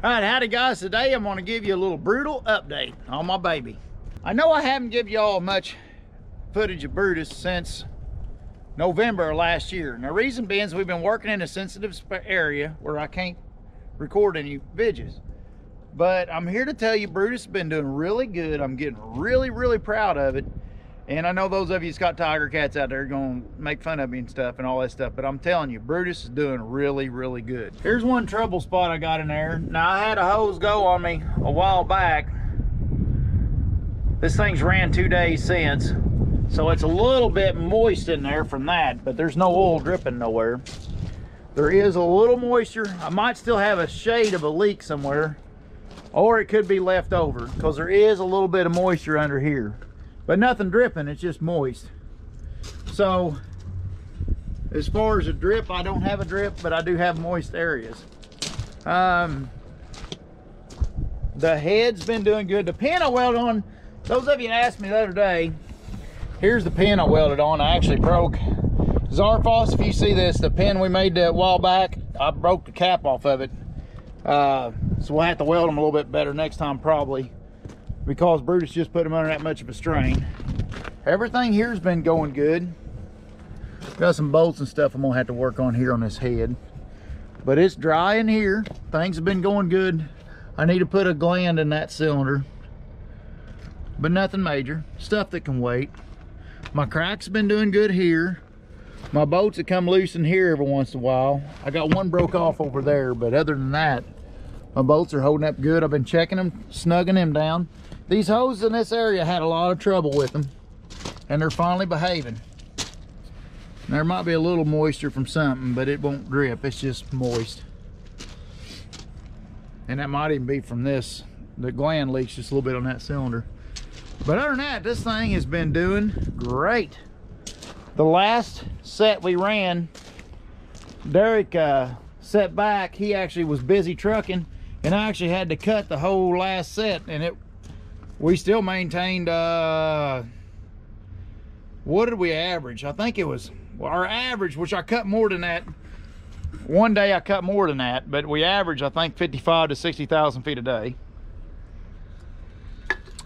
All right, howdy guys. Today I'm going to give you a little Brutal update on my baby. I know I haven't given y'all much footage of Brutus since November of last year. And the reason being is we've been working in a sensitive area where I can't record any videos. But I'm here to tell you Brutus has been doing really good. I'm getting really proud of it. And I know those of you that's got tiger cats out there are going to make fun of me and stuff and all that stuff, but I'm telling you, Brutus is doing really good. Here's one trouble spot I got in there. Now, I had a hose go on me a while back. This thing's ran 2 days since, so it's a little bit moist in there from that, but there's no oil dripping nowhere. There is a little moisture. I might still have a shade of a leak somewhere, or it could be left over, because there is a little bit of moisture under here. But nothing dripping, it's just moist. So, as far as a drip, I don't have a drip, but I do have moist areas. The head's been doing good. The pin I welded on, those of you that asked me the other day, here's the pin I welded on. I actually broke Zarfos. If you see this, the pin we made a while back, I broke the cap off of it. So we'll have to weld them a little bit better next time probably, because Brutus just put them under that much of a strain. Everything here's been going good. Got some bolts and stuff I'm gonna have to work on here on this head. But it's dry in here. Things have been going good. I need to put a gland in that cylinder. But nothing major. Stuff that can wait. My crack's been doing good here. My bolts have come loose in here every once in a while. I got one broke off over there, but other than that, my bolts are holding up good. I've been checking them, snugging them down. These hoses in this area had a lot of trouble with them, and they're finally behaving. There might be a little moisture from something, but it won't drip. It's just moist. And that might even be from this. The gland leaks just a little bit on that cylinder. But other than that, this thing has been doing great. The last set we ran, Derek set back. He actually was busy trucking, and I actually had to cut the whole last set, and we still maintained, what did we average? I think it was, well, our average, which I cut more than that. One day I cut more than that, but we averaged, I think, 55 to 60,000 feet a day.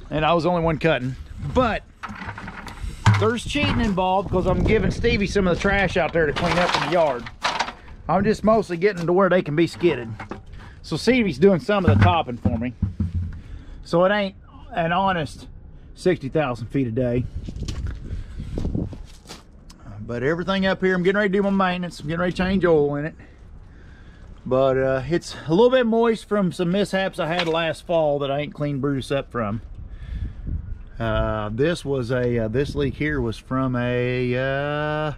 And I was the only one cutting. But there's cheating involved, because I'm giving Stevie some of the trash out there to clean up in the yard. I'm just mostly getting to where they can be skidded. So Stevie's doing some of the topping for me. So it ain't an honest 60,000 feet a day. But everything up here, I'm getting ready to do my maintenance. I'm getting ready to change oil in it. But it's a little bit moist from some mishaps I had last fall that I ain't cleaned Brutus up from. This was a, this leak here was from a, I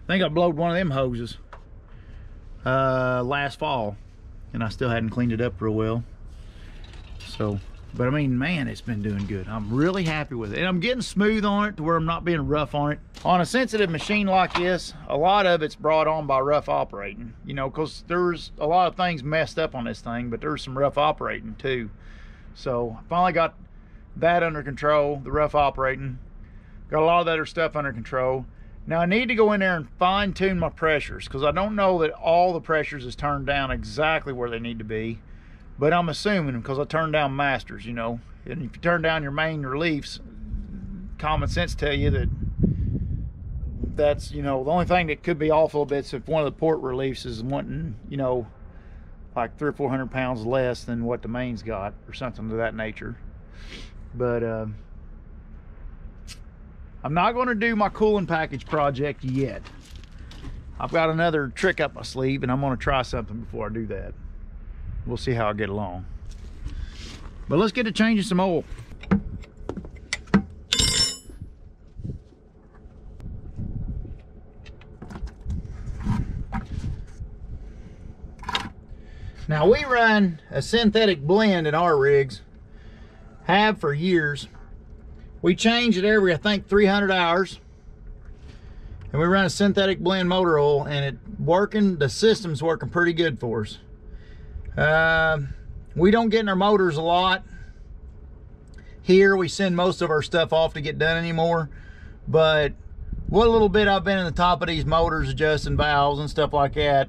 think I blowed one of them hoses last fall, and I still hadn't cleaned it up real well. So, but I mean, man, it's been doing good. I'm really happy with it, and I'm getting smooth on it to where I'm not being rough on it. On a sensitive machine like this, a lot of it's brought on by rough operating, you know, because there's a lot of things messed up on this thing, but there's some rough operating too. So I finally got that under control, the rough operating. Got a lot of that other stuff under control. Now I need to go in there and fine tune my pressures, because I don't know that all the pressures is turned down exactly where they need to be. But I'm assuming, because I turned down masters, you know. And if you turn down your main reliefs, common sense tell you that that's, you know, the only thing that could be off a little bit is if one of the port reliefs is wanting, you know, like 300 or 400 pounds less than what the main's got, or something of that nature. But I'm not going to do my cooling package project yet. I've got another trick up my sleeve, and I'm going to try something before I do that. We'll see how I get along. But let's get to changing some oil. Now we run a synthetic blend in our rigs, have for years. We change it every, I think, 300 hours. And we run a synthetic blend motor oil, and it working, the system's working pretty good for us. We don't get in our motors a lot. Here we send most of our stuff off to get done anymore. But what little bit I've been in the top of these motors adjusting valves and stuff like that,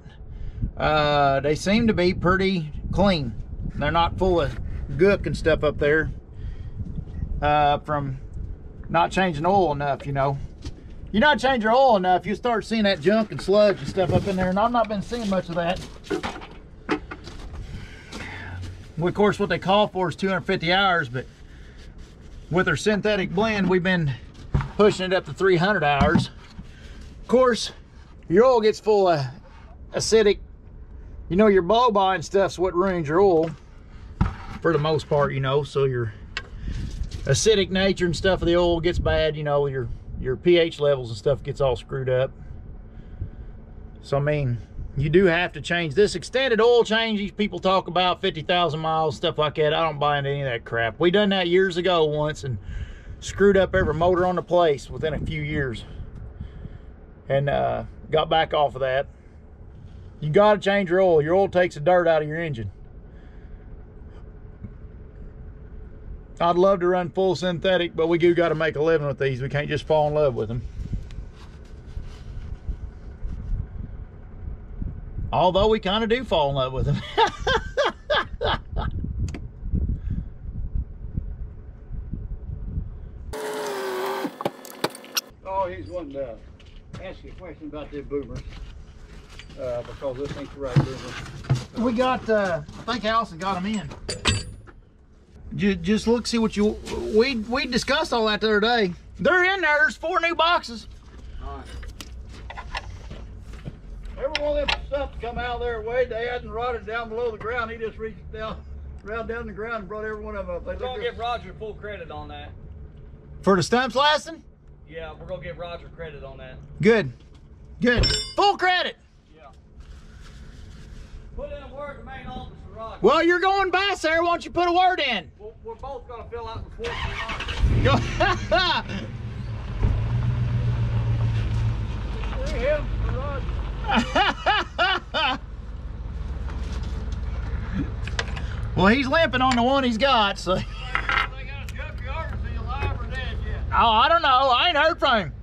They seem to be pretty clean. They're not full of gook and stuff up there from not changing oil enough, you know. You not change your oil enough, you start seeing that junk and sludge and stuff up in there, and I've not been seeing much of that. Well, of course, what they call for is 250 hours, but with our synthetic blend, we've been pushing it up to 300 hours. Of course, your oil gets full of acidic, you know, your blow-by and stuff's what ruins your oil for the most part, you know. So your acidic nature and stuff of the oil gets bad, you know, your pH levels and stuff gets all screwed up. So I mean, you do have to change this extended oil change. These people talk about 50,000 miles, stuff like that. I don't buy into any of that crap. We done that years ago once and screwed up every motor on the place within a few years, and got back off of that. You got to change your oil. Your oil takes the dirt out of your engine. I'd love to run full synthetic, but we do got to make a living with these. We can't just fall in love with them. Although we kind of do fall in love with them. Oh, he's wanting to ask you a question about the boomers. Because this ain't the right boomer. We got, I think Allison got them in. Just look, see what you, we discussed all that the other day. They're in there. There's 4 new boxes. All right. Every one of them stuff that come out of there, Wade, they hadn't rotted down below the ground. He just reached down, around down the ground and brought every one of them up. We're gonna give Roger full credit on that. For the stumps lasting? Yeah, we're gonna give Roger credit on that. Good. Good. Full credit. Yeah. Put in a word to main office for Roger. Well, you're going by, Sarah. Why don't you put a word in? We're both gonna fill out the form for Go. him for Roger. Well, he's limping on the one he's got, so. They got a junkyard. Is he alive or dead yet? Oh, I don't know. I ain't heard from him.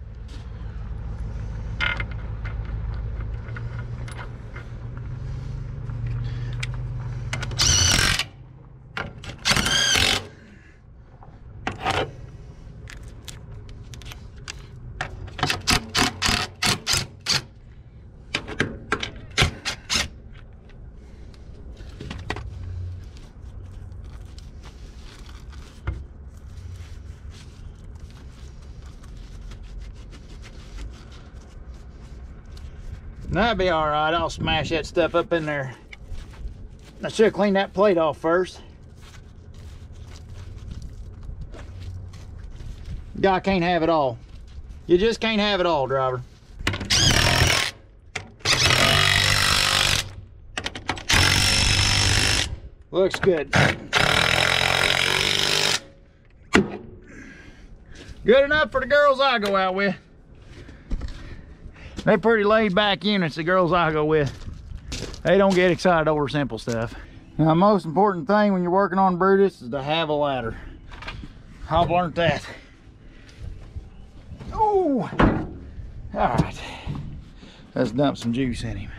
That'll be all right. I'll smash that stuff up in there. I should have cleaned that plate off first. Guy can't have it all. You just can't have it all, driver. Looks good. Good enough for the girls I go out with. They pretty laid back units, the girls I go with. They don't get excited over simple stuff. Now, the most important thing when you're working on Brutus is to have a ladder. I've learned that. Oh, all right. Let's dump some juice in him.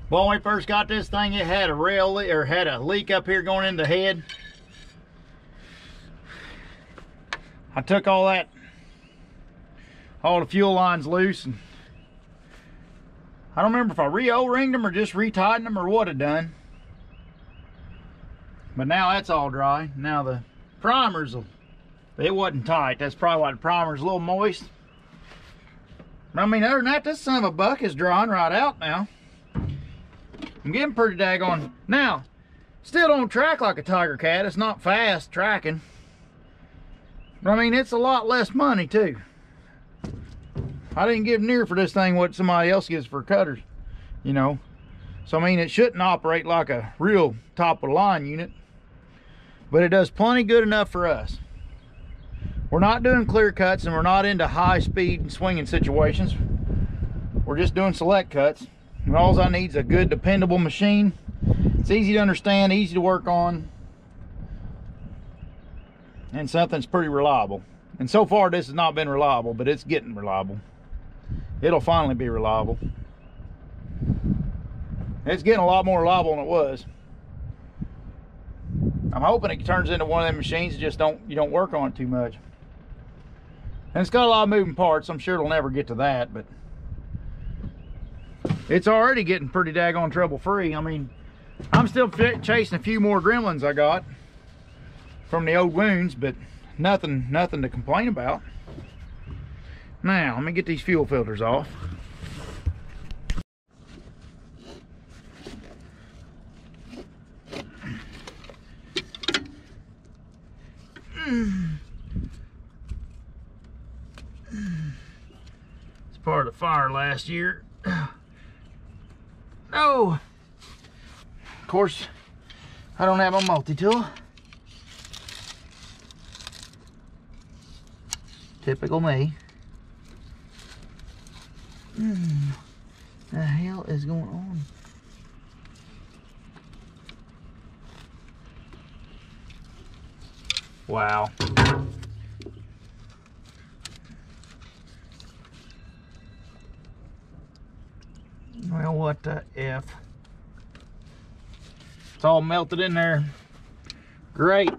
Well, when we first got this thing, it had a rail or had a leak up here going into the head. I took all the fuel lines loose, and I don't remember if I re-O-ringed them or just retightened them or what it done. But now that's all dry. Now the primers, it wasn't tight. That's probably why the primer's a little moist. I mean, other than that, this son of a buck is drying right out now. I'm getting pretty daggone. Now, still don't track like a Tiger Cat. It's not fast tracking. But I mean, it's a lot less money too. I didn't give near for this thing what somebody else gives for cutters, you know. So I mean, it shouldn't operate like a real top of the line unit, but it does plenty good enough for us. We're not doing clear cuts, and we're not into high speed and swinging situations. We're just doing select cuts. And all I need is a good, dependable machine. It's easy to understand, easy to work on. and something's pretty reliable. And so far this has not been reliable, but it's getting reliable. It'll finally be reliable. It's getting a lot more reliable than it was. I'm hoping it turns into one of them machines that just you don't work on it too much. And it's got a lot of moving parts. I'm sure it'll never get to that, but it's already getting pretty daggone trouble free. I mean, I'm still chasing a few more gremlins I got from the old wounds, but nothing to complain about. Now, let me get these fuel filters off. It's part of the fire last year. No! Of course, I don't have a multi-tool. Typical me. The hell is going on? Wow. Well, what the F? It's all melted in there. Great.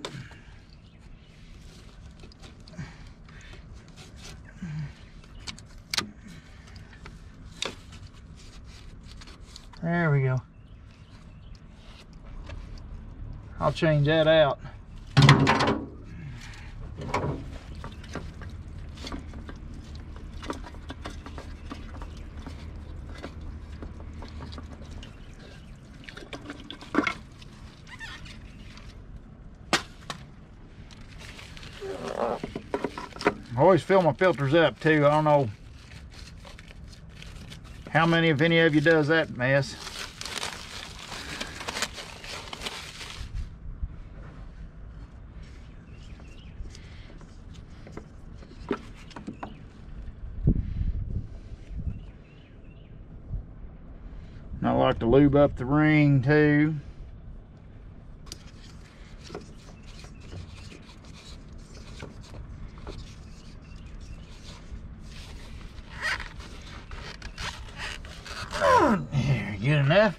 There we go. I'll change that out. I always fill my filters up too. I don't know how many, if any of you does that mess. I like to lube up the ring too. There, good enough.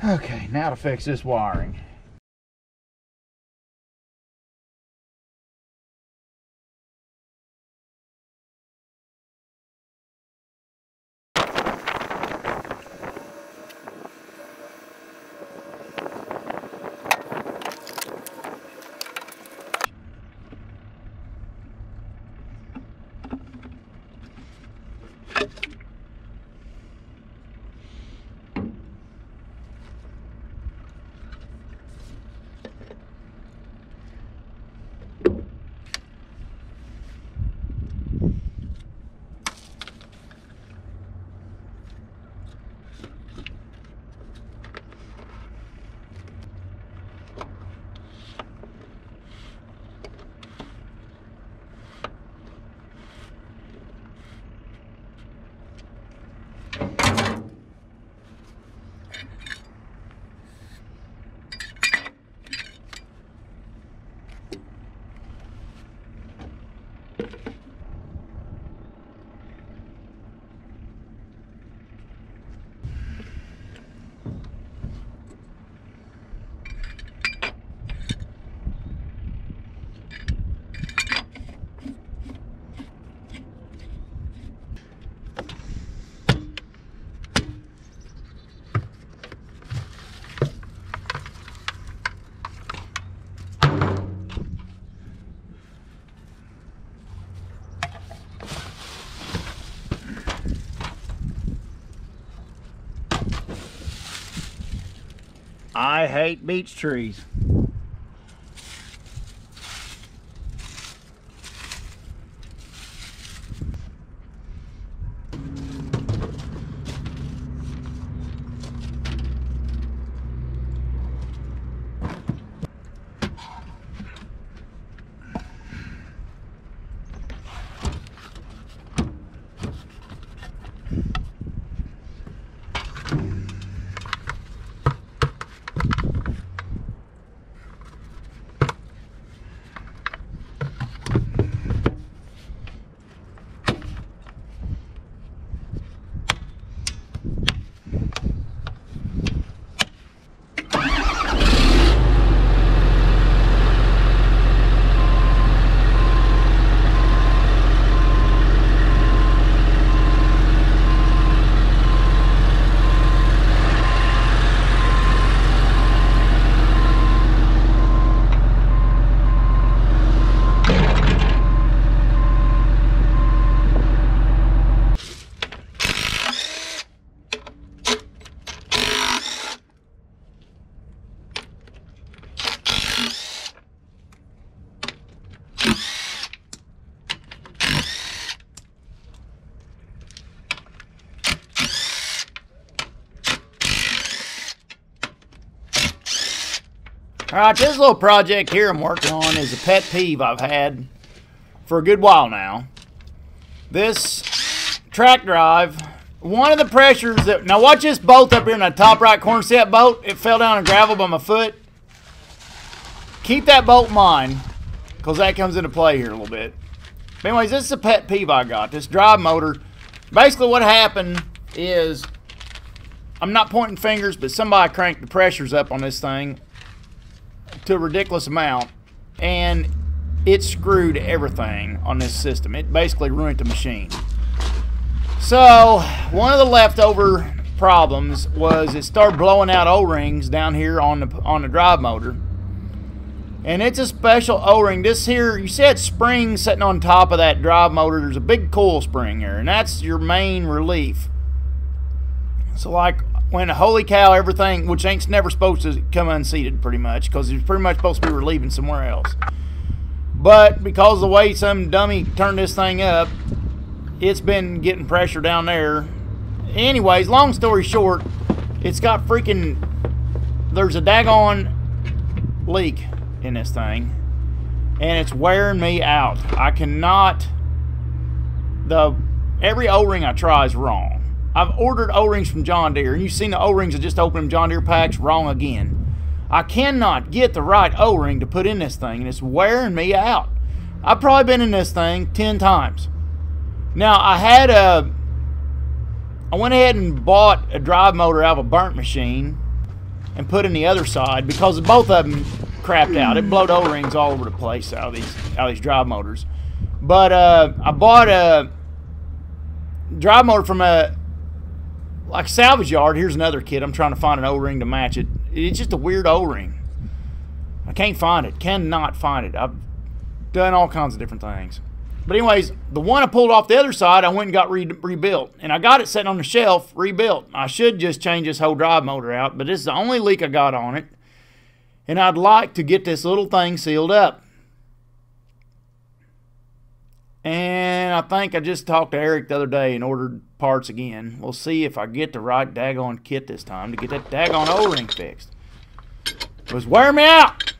Okay, now to fix this wiring. I hate beech trees. Alright, this little project here I'm working on is a pet peeve I've had for a good while now. This track drive, one of the pressures that... Now watch this bolt up here in the top right corner. See that bolt? It fell down in gravel by my foot. Keep that bolt in mind, because that comes into play here a little bit. But anyways, this is a pet peeve I got. This drive motor. Basically what happened is, I'm not pointing fingers, but somebody cranked the pressures up on this thing to a ridiculous amount, and it screwed everything on this system. It basically ruined the machine. So one of the leftover problems was it started blowing out O-rings down here on the drive motor, and it's a special O-ring. This here, you see that spring sitting on top of that drive motor. There's a big coil spring here, and that's your main relief. So like when, holy cow, everything, which ain't never supposed to come unseated pretty much, because it's pretty much supposed to be relieving somewhere else. But because of the way some dummy turned this thing up, it's been getting pressure down there. Anyways, long story short, it's got freaking, there's a daggone leak in this thing, and it's wearing me out. I cannot, every O-ring I try is wrong. I've ordered O-rings from John Deere, and you've seen the O-rings that just opened John Deere packs, wrong again. I cannot get the right O-ring to put in this thing, and it's wearing me out. I've probably been in this thing 10 times. Now, I went ahead and bought a drive motor out of a burnt machine and put in the other side because both of them crapped out. It blowed O-rings all over the place out of these drive motors. But I bought a drive motor from a salvage yard. Here's another kit. I'm trying to find an O-ring to match it. It's just a weird O-ring. I can't find it. Cannot find it. I've done all kinds of different things. But anyways, the one I pulled off the other side, I went and got rebuilt. And I got it sitting on the shelf, rebuilt. I should just change this whole drive motor out, but this is the only leak I got on it. And I'd like to get this little thing sealed up. And I think I just talked to Eric the other day and ordered parts again. We'll see if I get the right daggone kit this time to get that daggone O-ring fixed. It was wearing me out.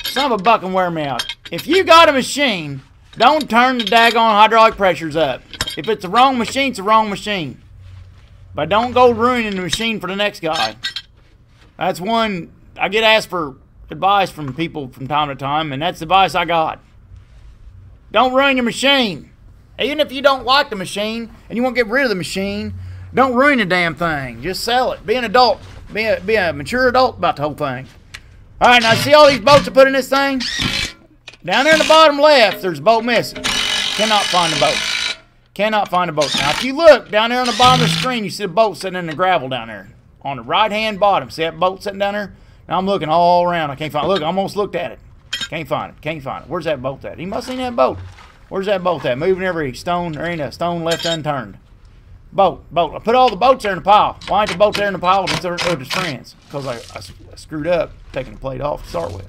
Son of a buck and wear me out. If you got a machine, don't turn the daggone hydraulic pressures up. If it's the wrong machine, it's the wrong machine. But don't go ruining the machine for the next guy. That's one, I get asked for advice from people from time to time, and that's the advice I got. Don't ruin your machine. Even if you don't like the machine and you want to get rid of the machine, don't ruin the damn thing. Just sell it. Be an adult. Be a mature adult about the whole thing. All right, now see all these bolts I put in this thing? Down there in the bottom left, there's a bolt missing. Cannot find the bolt. Cannot find the bolt. Now, if you look down there on the bottom of the screen, you see the bolt sitting in the gravel down there. On the right-hand bottom. See that bolt sitting down there? Now I'm looking all around. I can't find it. Look, I almost looked at it. Can't find it. Can't find it. Where's that bolt at? He must have seen that bolt. Where's that bolt at? Moving every stone. There ain't a stone left unturned. Boat. I put all the boats there in the pile. Why ain't the boat there in the pile with his friends? Because I screwed up taking the plate off to start with.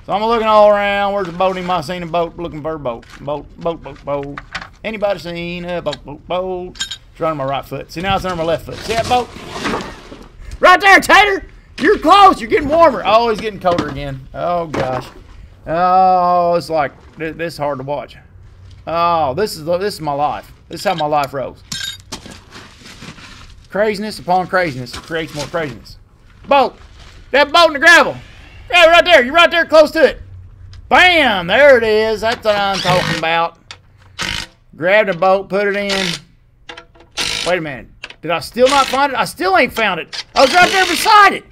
So I'm looking all around. Where's the boat? Anybody seen a boat? Looking for a boat. Boat. Anybody seen a boat? It's running my right foot. See, now it's on my left foot. See that boat? Right there, Tater! You're close. You're getting warmer. Oh, he's getting colder again. Oh, gosh. Oh, it's like, this is hard to watch. Oh, this is my life. This is how my life rolls. Craziness upon craziness creates more craziness. Boat. That boat in the gravel. Yeah, right there. You're right there close to it. Bam! There it is. That's what I'm talking about. Grabbed a boat, put it in. Wait a minute. Did I still not find it? I still ain't found it. I was right there beside it.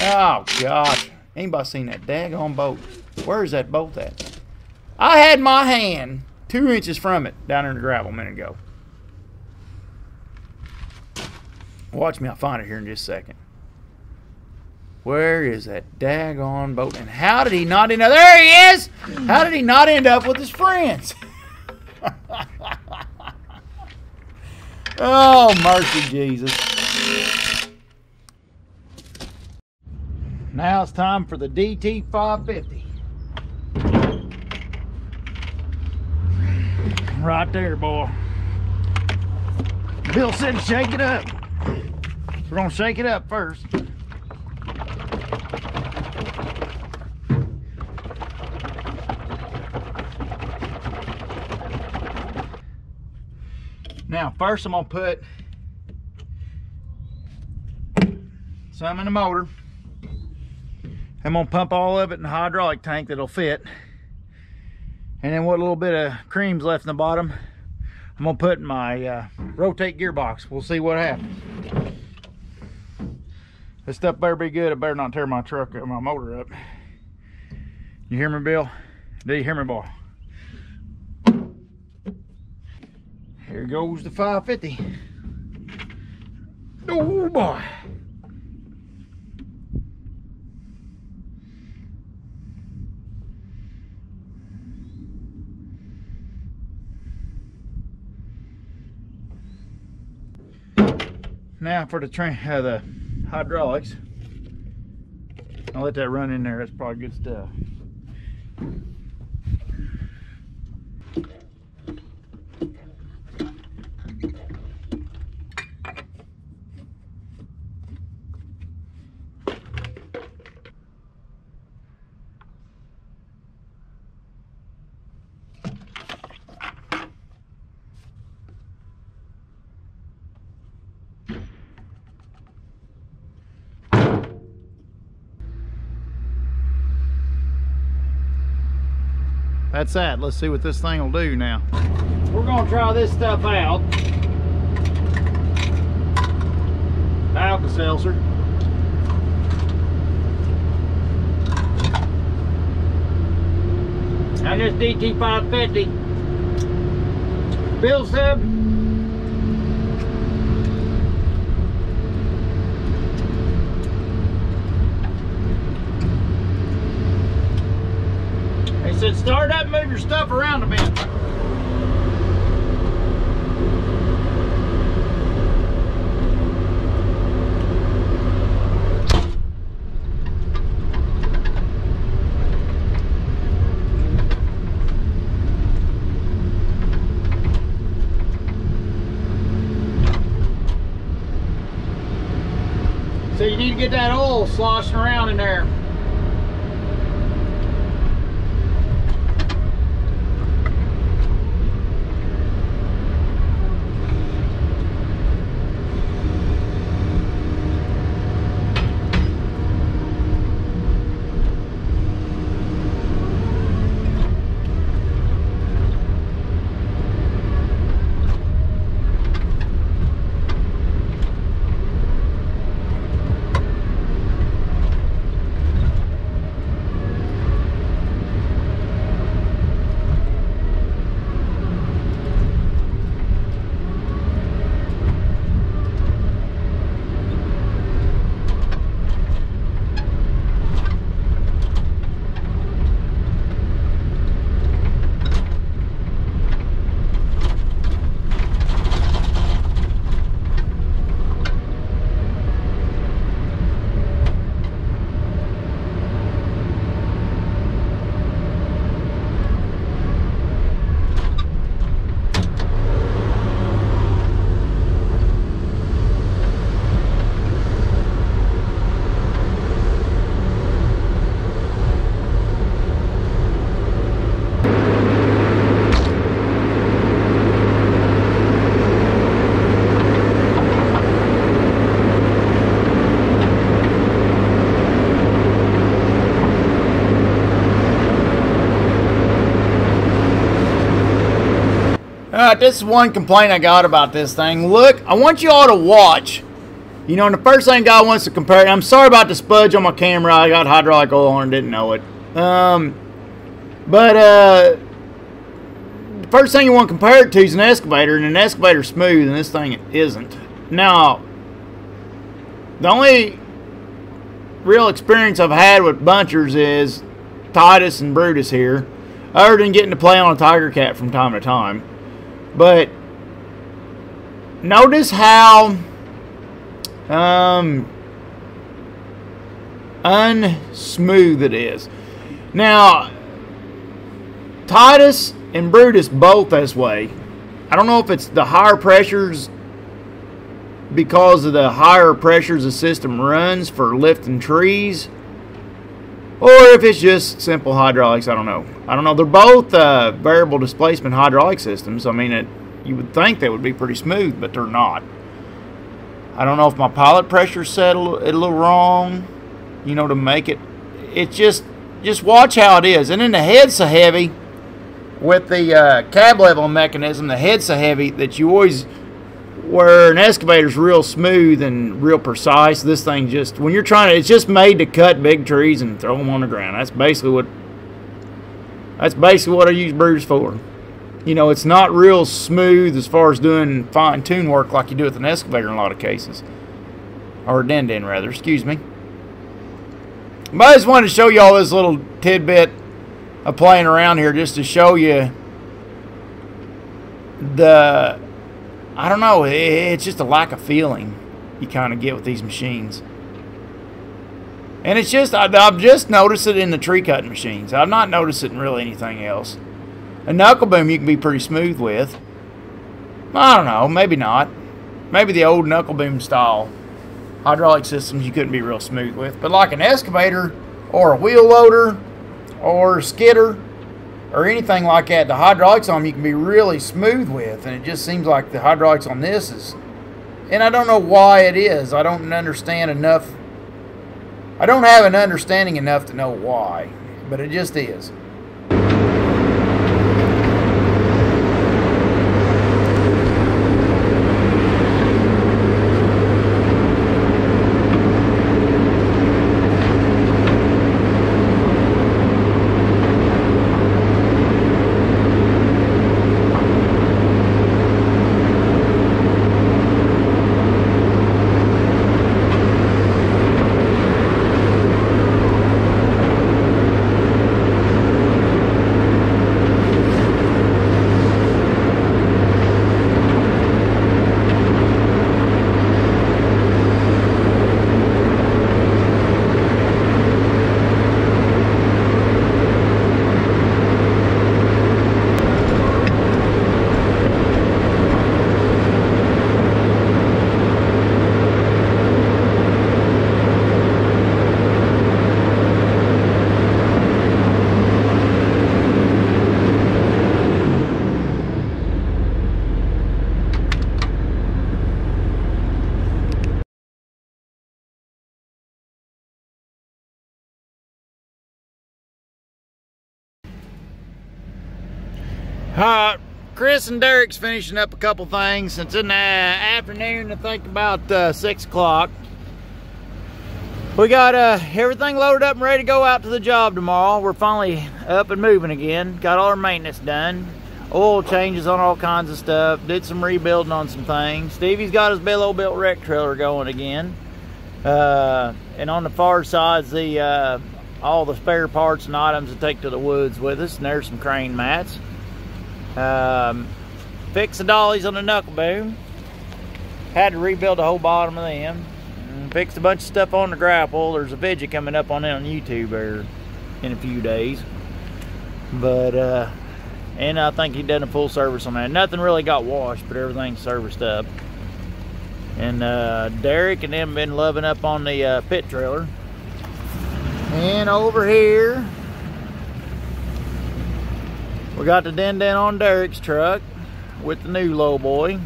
Oh, gosh. Anybody seen that daggone boat? Where is that boat at? I had my hand 2 inches from it down there in the gravel a minute ago. Watch me. I'll find it here in just a second. Where is that daggone boat? And how did he not end up? There he is! How did he not end up with his friends? Oh, mercy Jesus. Now it's time for the DT550. Right there, boy. Bill said shake it up. We're gonna shake it up first. Now, first I'm gonna put some in the motor. I'm gonna pump all of it in the hydraulic tank that'll fit. And then what little bit of cream's left in the bottom, I'm gonna put in my rotate gearbox. We'll see what happens. This stuff better be good. I better not tear my truck or my motor up. You hear me, Bill? Do you hear me, boy? Here goes the 550. Oh boy. Now for the hydraulics. I'll let that run in there. That's probably good stuff. That's that. Let's see what this thing will do now. We're gonna try this stuff out. Alka-Seltzer. Now this DT550. Bill said said start up and move your stuff around a bit. So you need to get that oil sloshing around in there. what? This is one complaint I got about this thing. Look, I want you all to watch. You know, and the first thing God wants to compare it, I'm sorry about the spudge on my camera. I got hydraulic oil on and didn't know it. The first thing you want to compare it to is an excavator, and an excavator's smooth, and this thing isn't. Now, the only real experience I've had with bunchers is Titus and Brutus here, other than getting to play on a Tiger Cat from time to time. But notice how unsmooth it is. Now, Titus and Brutus both this way. I don't know if it's the higher pressures, because of the higher pressures the system runs for lifting trees, or if it's just simple hydraulics. I don't know. They're both variable displacement hydraulic systems. I mean, you would think they would be pretty smooth, but they're not. I don't know if my pilot pressure set a little wrong, you know, to make it. It's just watch how it is. And then the head's so heavy with the cab level mechanism. The head's so heavy that you always, where an excavator's real smooth and real precise, this thing just, when you're trying to, it's just made to cut big trees and throw them on the ground. That's basically what I use Brutus for. You know, it's not real smooth as far as doing fine-tune work like you do with an excavator in a lot of cases. Or a den rather, excuse me. But I just wanted to show you all this little tidbit of playing around here, just to show you the, I don't know, it's just a lack of feeling you kind of get with these machines. And it's just, I've just noticed it in the tree cutting machines. I've not noticed it in really anything else. A knuckle boom you can be pretty smooth with. I don't know, maybe not. Maybe the old knuckle boom style hydraulic systems you couldn't be real smooth with. But like an excavator or a wheel loader or a skidder or anything like that, the hydraulics on them you can be really smooth with. And it just seems like the hydraulics on this is, and I don't know why it is. I don't understand enough. I don't have an understanding enough to know why, but it just is. Chris and Derek's finishing up a couple things. It's in the afternoon, I think about 6 o'clock. We got everything loaded up and ready to go out to the job tomorrow. We're finally up and moving again. Got all our maintenance done. Oil changes on all kinds of stuff. Did some rebuilding on some things. Stevie's got his Billo built wreck trailer going again. And on the far side's the all the spare parts and items to take to the woods with us. And there's some crane mats. Fixed the dollies on the knuckle boom. Had to rebuild the whole bottom of them. And fixed a bunch of stuff on the grapple. There's a video coming up on it on YouTube here in a few days. But and I think he done a full service on that. Nothing really got washed, but everything's serviced up. And Derek and them been loving up on the pit trailer. And over here we got the den on Derek's truck with the new low boy.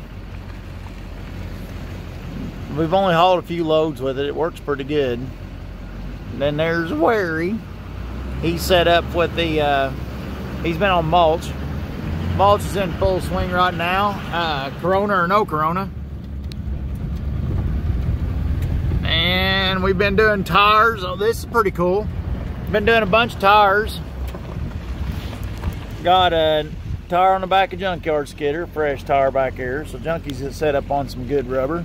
We've only hauled a few loads with it. It works pretty good. And then there's Wary. He's set up with the, he's been on mulch. Mulch is in full swing right now. Corona or no Corona. And we've been doing tires. Oh, this is pretty cool. Been doing a bunch of tires. Got a tire on the back of Junkyard Skidder, fresh tire back here. So Junky's is set up on some good rubber.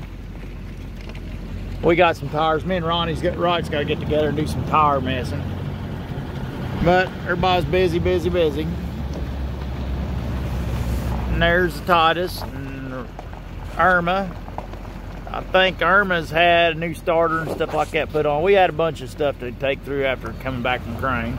We got some tires. Me and Ronnie's got to get together and do some tire messing. But everybody's busy, busy, busy. And there's the Titus and Irma. I think Irma's had a new starter and stuff like that put on. We had a bunch of stuff to take through after coming back from Crane.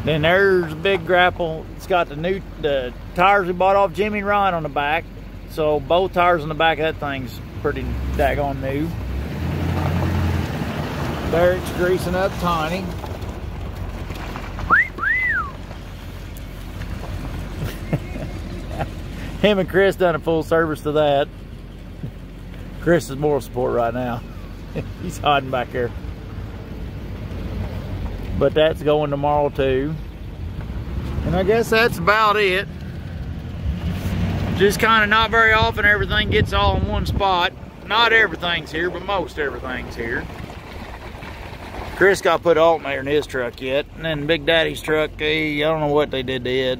Then there's a big grapple. It's got the tires we bought off Jimmy and Ryan on the back. So both tires on the back of that thing's pretty daggone new. Derek's greasing up Tiny. Him and Chris done a full service to that. Chris is moral support right now. He's hiding back there. But that's going tomorrow too. And I guess that's about it. Just kind of not very often everything gets all in one spot. Not everything's here, but most everything's here. Chris got put alternator in his truck yet. And then Big Daddy's truck, I don't know what they did to it.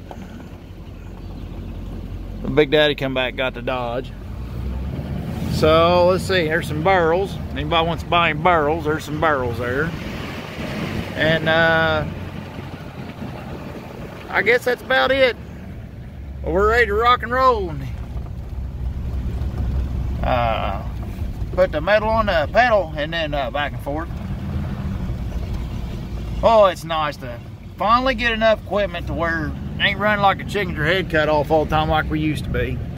But Big Daddy come back, got the Dodge. So let's see, there's some barrels. Anybody wants to buy any barrels, there's some barrels there. And I guess that's about it. Well, we're ready to rock and roll. Put the metal on the pedal and then back and forth. Oh, it's nice to finally get enough equipment to where it ain't running like a chicken with your head cut off all the time like we used to be.